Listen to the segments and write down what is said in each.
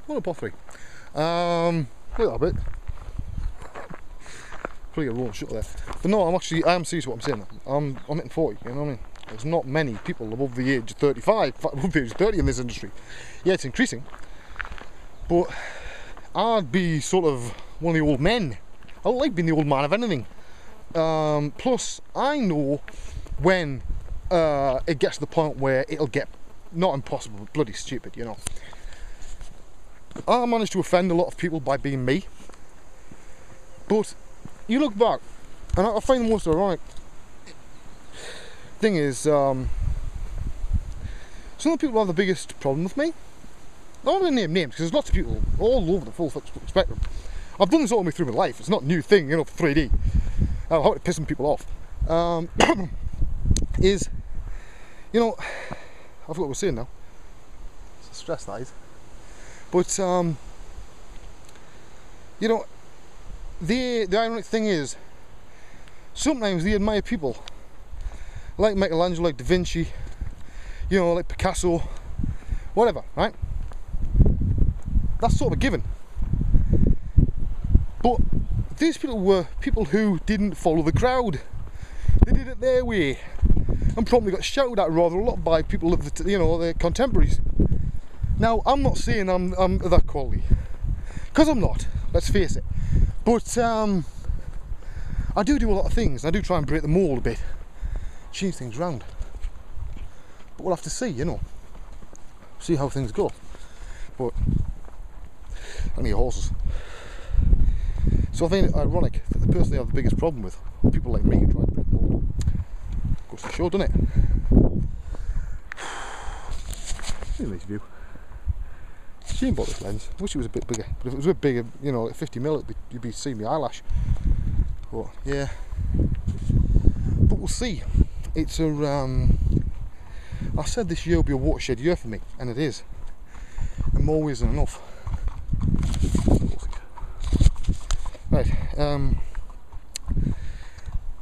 What a pottery. Look at that bit. Probably a roll shut there. But no, I am serious what I'm saying. I'm hitting 40, you know what I mean? There's not many people above the age of 35, above the age of 30 in this industry. Yeah, it's increasing. But I'd be sort of one of the old men. I don't like being the old man of anything. Plus, I know when it gets to the point where it'll get not impossible, but bloody stupid, you know. I managed to offend a lot of people by being me. But you look back, and I find the most ironic thing is, some of the people who have the biggest problem with me, I don't want to name names, because there's lots of people all over the full spectrum. I've done this all the way through my life, it's not a new thing, you know, for 3D. How to pissing people off. Is, you know, I forgot what we're saying now. It's a stress that is. But, you know, the ironic thing is, sometimes they admire people like Michelangelo, like Da Vinci, you know, like Picasso, whatever, right? That's sort of a given. But these people were people who didn't follow the crowd. They did it their way, and probably got shouted at rather a lot by people of the, you know, their contemporaries. Now, I'm not saying I'm that quality, because I'm not. Let's face it. But I do a lot of things. I do try and break the mold a bit, change things around. But we'll have to see, you know, see how things go. But I need horses. So I find it ironic that the person they have the biggest problem with, people like me who try to break the mold, goes to show, doesn't it? Really nice view. Shame about this lens. I wish it was a bit bigger. But if it was a bit bigger, you know, at 50mm, you'd be seeing my eyelash. But yeah. But we'll see. It's a. I said this year will be a watershed year for me, and it is. And more ways than enough. Right. I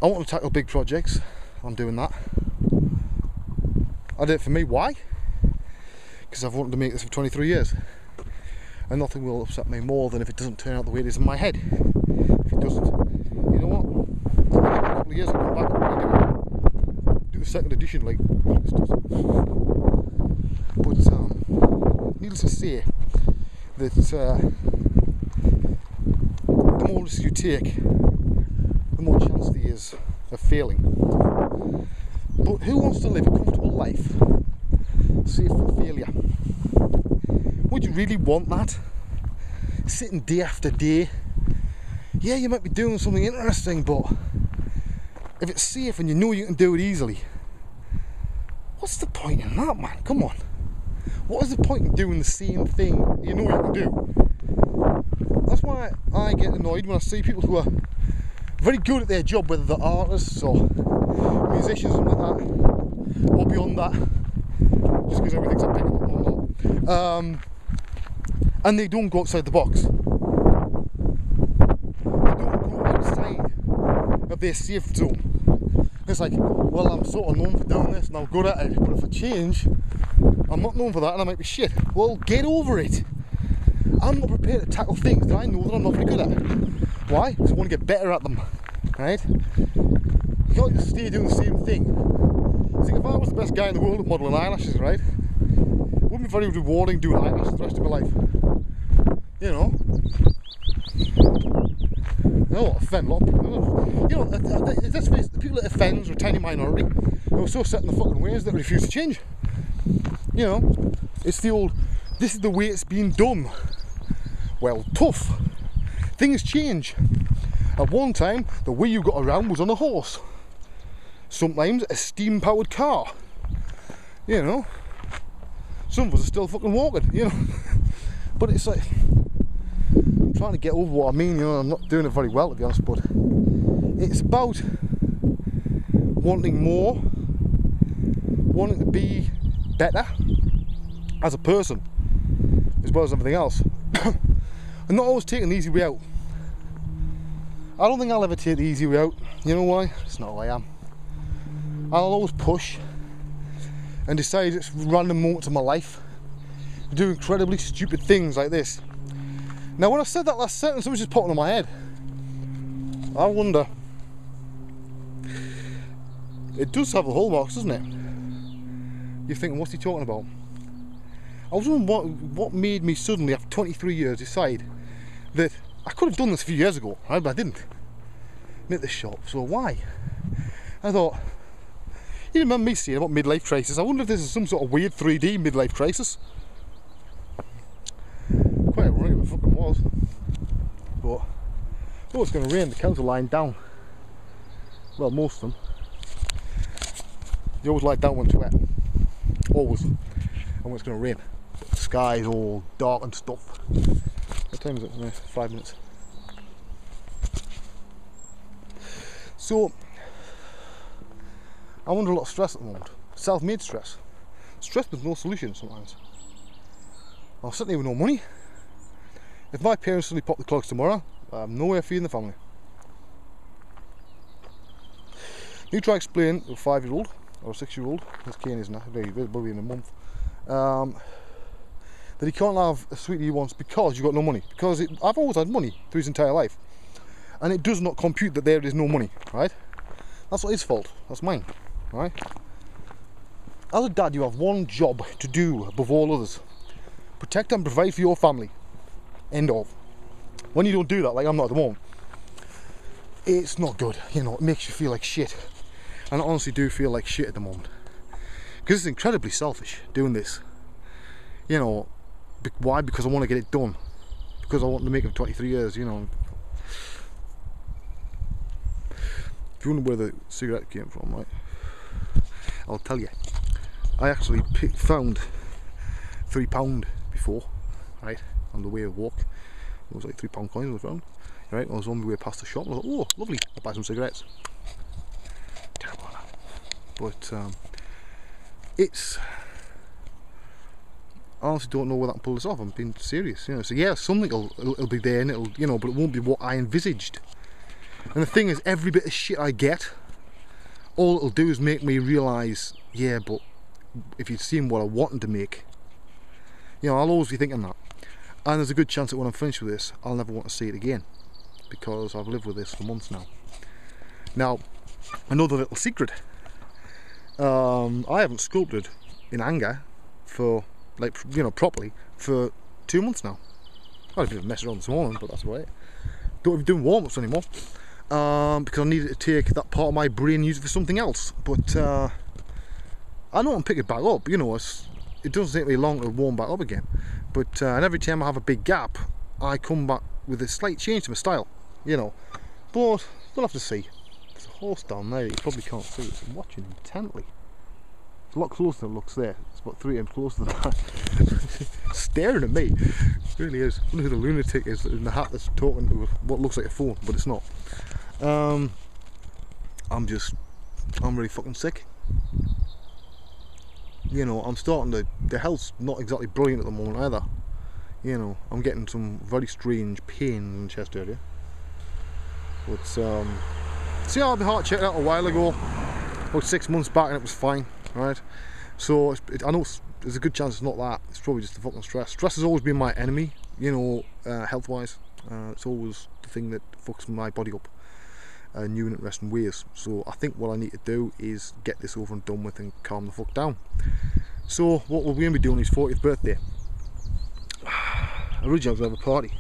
want to tackle big projects. I'm doing that. I did it for me. Why? Because I've wanted to make this for 23 years. And nothing will upset me more than if it doesn't turn out the way it is in my head. If it doesn't, you know what? In a couple of years I'll come back and do the second edition like this does. But needless to say that the more risks you take, the more chance there is of failing. But who wants to live a comfortable life safe from failure? Would you really want that? Sitting day after day? Yeah, you might be doing something interesting, but if it's safe and you know you can do it easily, what's the point in that, man? Come on. What is the point in doing the same thing you know you can do? That's why I get annoyed when I see people who are very good at their job, whether they're artists or musicians or something like that, or beyond that, just because everything's a big or not. And they don't go outside the box. They don't go outside of their safe zone. It's like, well, I'm sort of known for doing this and I'm good at it, but if I change, I'm not known for that and I might be shit. Well, get over it. I'm not prepared to tackle things that I know that I'm not very good at. Why? Because I want to get better at them, right? You can't just stay doing the same thing. See, if I was the best guy in the world at modelling eyelashes, right? It wouldn't be very rewarding doing eyelashes the rest of my life. You know? I don't offend a lot of people. You know, let's face it, the people that offend are a tiny minority who are so set in the fucking ways that refuse to change. You know? It's the old, this is the way it's been done. Well, tough. Things change. At one time, the way you got around was on a horse. Sometimes a steam-powered car. You know? Some of us are still fucking walking, you know? But it's like, I'm trying to get over what I mean, you know, I'm not doing it very well to be honest, but it's about wanting more, wanting to be better as a person, as well as everything else. And not always taking the easy way out. I don't think I'll ever take the easy way out. You know why? It's not who I am. I'll always push and decide it's random moments of my life do incredibly stupid things like this. Now, when I said that last sentence, it was just popping in my head. I wonder. It does have the hallmarks, doesn't it? You're thinking, what's he talking about? I was wondering what made me suddenly, after 23 years, decide that I could have done this a few years ago, right? But I didn't make this shop. So why? I thought, you remember me saying about midlife crisis? I wonder if this is some sort of weird 3D midlife crisis. Quite ironic if it fucking was. But oh, it's going to rain. The cows are lying down. Well, most of them. They always lie down when it's wet. Always. And when it's going to rain. But the sky's all dark and stuff. What time is it? 5 minutes. So, I'm under a lot of stress at the moment. Self-made stress. Stress with no solution sometimes. I'm sitting here with no money. If my parents suddenly pop the clogs tomorrow, I have nowhere feeding the family. You try explain to a 5-year-old or a 6-year-old, this Kane is now, probably in a month, that he can't have a sweetie he wants because you've got no money. Because I've always had money through his entire life, and it does not compute that there is no money, right? That's not his fault, that's mine, right? As a dad, you have one job to do above all others: protect and provide for your family. End of. When you don't do that, like I'm not at the moment, it's not good, you know, it makes you feel like shit. And I honestly do feel like shit at the moment. Because it's incredibly selfish doing this. You know, why? Because I want to get it done. Because I want to make it 23 years, you know. If you wonder where the cigarette came from, right, I'll tell you. I actually found £3 before, right, on the way of walk. It was like £3 coins I found. Right, I was on my way past the shop and I thought, oh, lovely, I'll buy some cigarettes. Terrible. But it's, I honestly don't know whether I can pull this off. I'm being serious, you know. So yeah, something will be there, and it'll, you know, but it won't be what I envisaged. And the thing is, every bit of shit I get, all it'll do is make me realise, yeah, but if you'd seen what I wanted to make, you know, I'll always be thinking that. And there's a good chance that when I'm finished with this, I'll never want to see it again, because I've lived with this for months now. Now, another little secret. I haven't sculpted in anger for, like, you know, properly for 2 months now. I didn't mess around this morning, but that's about it. Don't even do warm-ups anymore, because I needed to take that part of my brain and use it for something else. But I know I'm picking it back up, you know. It doesn't take me long to warm back up again. But and every time I have a big gap, I come back with a slight change to my style, you know. But we'll have to see. There's a horse down there. You probably can't see it. I'm watching intently. It's a lot closer than it looks there. It's about 3 times closer than that. Staring at me. It really is. I wonder who the lunatic is in the hat that's talking to what looks like a phone, but it's not. I'm really fucking sick. You know, I'm starting to, the health's not exactly brilliant at the moment either. You know, I'm getting some very strange pain in the chest area. But, see, I had my heart checked out a while ago, about 6 months back, and it was fine, right? So, I know there's a good chance it's not that, it's probably just the fucking stress. Stress has always been my enemy, you know, health-wise. It's always the thing that fucks my body up. New and interesting ways. So I think what I need to do is get this over and done with and calm the fuck down. So what we're going to be doing is 40th birthday. Originally I was going to have a party,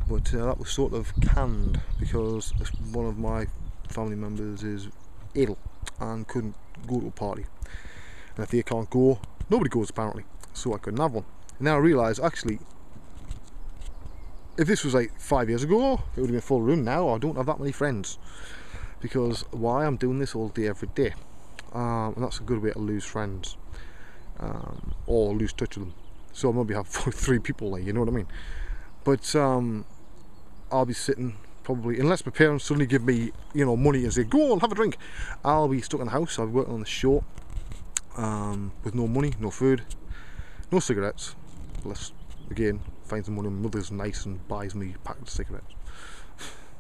but that was sort of canned because one of my family members is ill and couldn't go to a party, and if they can't go, nobody goes apparently, so I couldn't have one. And now I realise, actually, if this was like 5 years ago, it would have been a full room. Now I don't have that many friends, because why? I'm doing this all day every day, and that's a good way to lose friends, or lose touch with them. So I'll maybe have 3 people there, you know what I mean? But I'll be sitting probably, unless my parents suddenly give me, you know, money and say go on, have a drink, I'll be stuck in the house. I'll be working on the show, with no money, no food, no cigarettes, unless again find some money. My mother's nice and buys me a packet of cigarettes,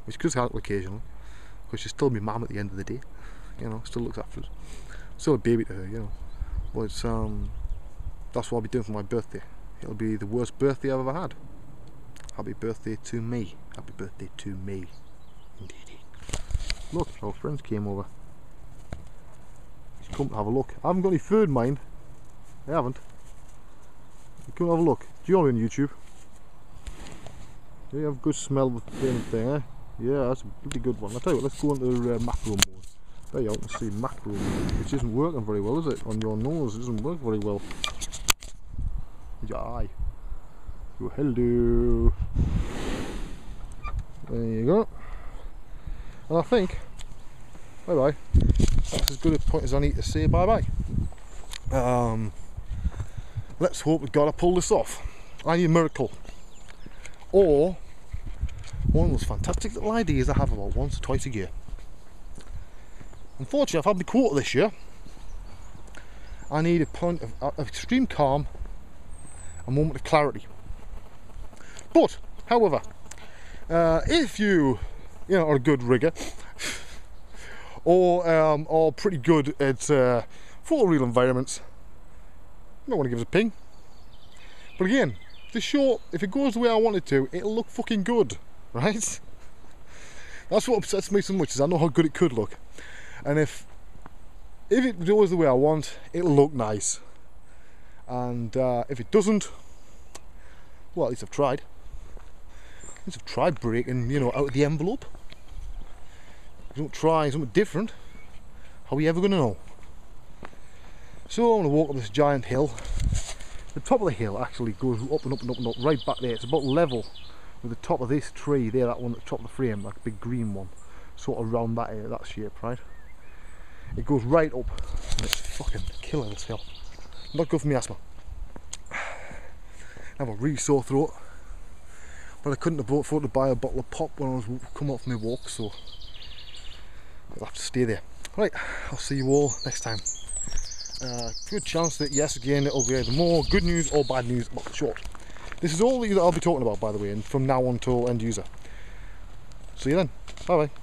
which does happen occasionally, because she's still my mum at the end of the day, you know, still looks after us, still a baby to her, you know. But that's what I'll be doing for my birthday, it'll be the worst birthday I've ever had. Happy birthday to me. Happy birthday to me. Indeedy. Look, our friends came over. He's come to have a look. I haven't got any food in mind. I haven't. Come have a look. Do you want on YouTube? Yeah, you have a good smell of the thing, eh? Yeah, that's a pretty good one. I'll tell you what, let's go into macro mode. There you are, you can see macro mode, which isn't working very well, is it? On your nose, it doesn't work very well. Your eye. Go hello. There you go. And I think, bye bye. That's as good a point as I need to say bye bye. Let's hope that God I pull this off. I need a miracle. Or one of those fantastic little ideas I have about once or twice a year. Unfortunately, I've had the quarter this year. I need a point of extreme calm, a moment of clarity. But, however, if you are a good rigger, or are pretty good at photoreal environments, you might want to give us a ping. But again, this show, if it goes the way I want it to, it'll look fucking good, right? That's what upsets me so much, is I know how good it could look. And if it goes the way I want, it'll look nice. And if it doesn't, well, at least I've tried. At least I've tried breaking, out of the envelope. If you don't try something different, how are you ever going to know? So I'm going to walk up this giant hill. The top of the hill actually goes up and up and up and up, right back there. It's about level with the top of this tree there, that one at the top of the frame, that big green one. Sort of around that area, that shape, right? It goes right up, and it's fucking killer, this hill. Not good for me asthma. I have a really sore throat, but I couldn't afford to buy a bottle of pop when I was coming off my walk, so I'll have to stay there. Right, I'll see you all next time. Good chance that, yes, again, it'll be either more good news or bad news about the short. This is all that I'll be talking about, by the way, and from now on till end user. See you then. Bye bye.